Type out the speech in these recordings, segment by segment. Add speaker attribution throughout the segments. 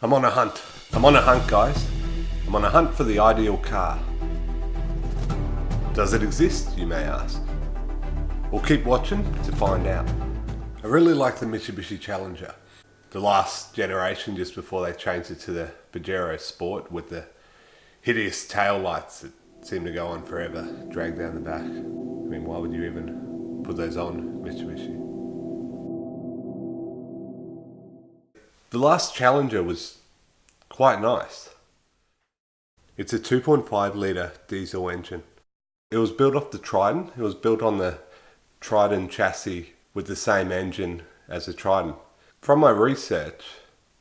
Speaker 1: I'm on a hunt. I'm on a hunt, guys. I'm on a hunt for the ideal car. Does it exist, you may ask? Well, keep watching to find out. I really like the Mitsubishi Challenger. The last generation, just before they changed it to the Pajero Sport with the hideous tail lights that seem to go on forever, drag down the back. I mean, why would you even put those on, Mitsubishi? The last Challenger was quite nice. It's a 2.5 litre diesel engine. It was built off the Triton. It was built on the Triton chassis with the same engine as the Triton. From my research,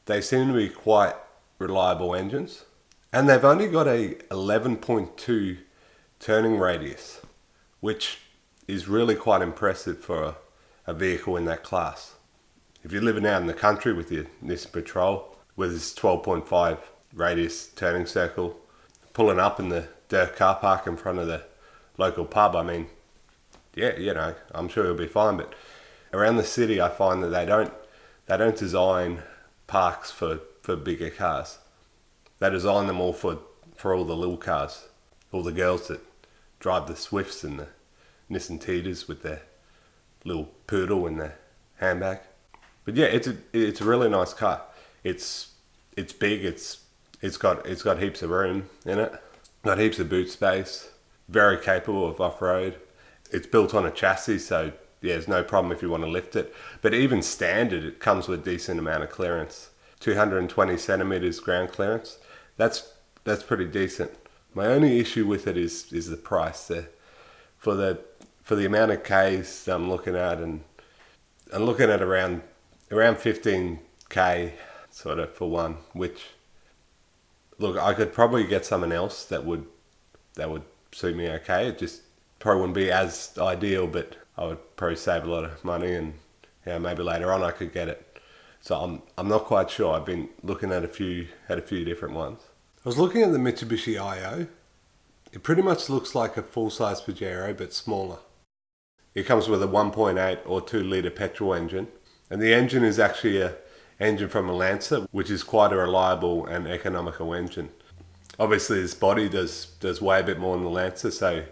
Speaker 1: they seem to be quite reliable engines. And they've only got a 11.2 turning radius, which is really quite impressive for a vehicle in that class. If you're living out in the country with your Nissan Patrol, with this 12.5 radius turning circle, pulling up in the dirt car park in front of the local pub, I mean, yeah, you know, I'm sure you'll be fine. But around the city, I find that they don't design parks for bigger cars. They design them all for all the little cars, all the girls that drive the Swifts and the Nissan Titas with their little poodle in their handbag. But yeah, it's a really nice car. It's big. It's got heaps of room in it. Got heaps of boot space. Very capable of off-road. It's built on a chassis, so yeah, there's no problem if you want to lift it. But even standard, it comes with a decent amount of clearance. 220 centimeters ground clearance. That's pretty decent. My only issue with it is the price. For the amount of Ks I'm looking at, and I'm looking at around 15k sort of for one, which, look, I could probably get someone else that would suit me okay. It just probably wouldn't be as ideal, but I would probably save a lot of money, and yeah, maybe later on I could get it. So I'm not quite sure. I've been looking at a few different ones. I was looking at the Mitsubishi IO. It pretty much looks like a full-size Pajero but smaller. It comes with a 1.8 or 2 litre petrol engine. And the engine is actually an engine from a Lancer, which is quite a reliable and economical engine. Obviously, this body does way a bit more than the Lancer, so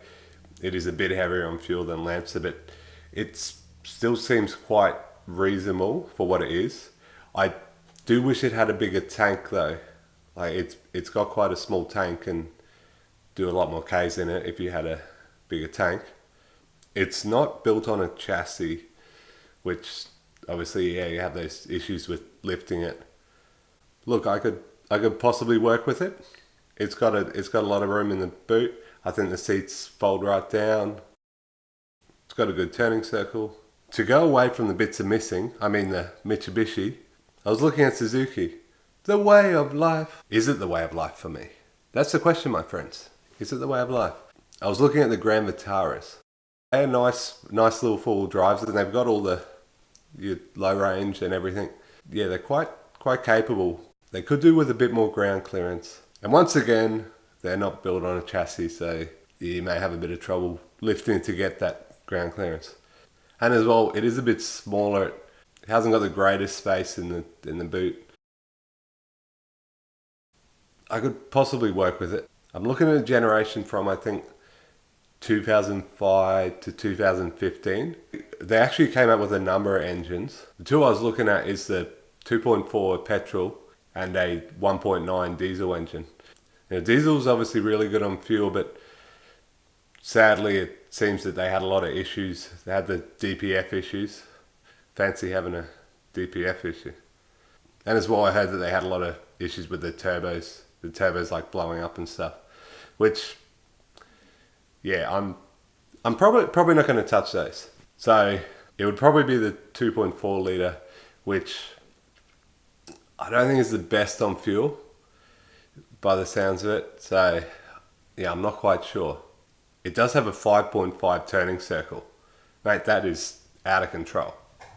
Speaker 1: it is a bit heavier on fuel than Lancer, but it still seems quite reasonable for what it is. I do wish it had a bigger tank though. Like it's got quite a small tank and do a lot more Ks in it if you had a bigger tank. It's not built on a chassis, which obviously, yeah, you have those issues with lifting it. Look, I could possibly work with it. It's got a lot of room in the boot. I think the seats fold right down. It's got a good turning circle. To go away from the bits of missing, I mean the Mitsubishi, I was looking at Suzuki. The way of life. Is it the way of life for me? That's the question, my friends. Is it the way of life? I was looking at the Grand Vitaras. They're nice little four-wheel drives, and they've got all your low range and everything. Yeah, they're quite capable. They could do with a bit more ground clearance. And once again, they're not built on a chassis, so you may have a bit of trouble lifting to get that ground clearance. And as well, it is a bit smaller. It hasn't got the greatest space in the boot. I could possibly work with it. I'm looking at a generation from, I think, 2005 to 2015. They actually came out with a number of engines. The two I was looking at is the 2.4 petrol and a 1.9 diesel engine. Now, diesel's obviously really good on fuel, but sadly it seems that they had a lot of issues. They had the DPF issues. Fancy having a DPF issue. And as well, I heard that they had a lot of issues with the turbos. The turbos like blowing up and stuff, which, yeah, I'm probably not going to touch those. So it would probably be the 2.4 litre, which I don't think is the best on fuel by the sounds of it. So yeah, I'm not quite sure. It does have a 5.5 turning circle. Mate, that is out of control.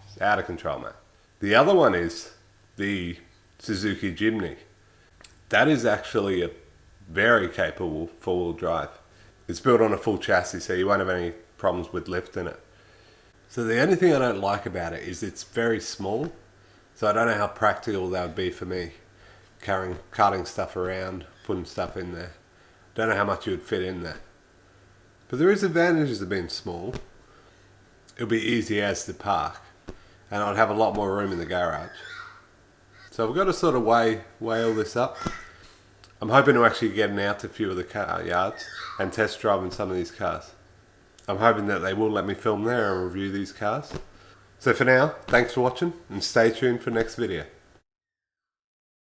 Speaker 1: It's out of control, mate. The other one is the Suzuki Jimny. That is actually a very capable four-wheel drive. It's built on a full chassis, so you won't have any problems with lifting it. So the only thing I don't like about it is it's very small. So I don't know how practical that would be for me. carting stuff around, putting stuff in there. Don't know how much you would fit in there. But there is advantages of being small. It'll be easy as to park, and I'd have a lot more room in the garage. So we've got to sort of weigh all this up. I'm hoping to actually get out to a few of the car yards and test driving some of these cars. I'm hoping that they will let me film there and review these cars. So for now, thanks for watching and stay tuned for next video.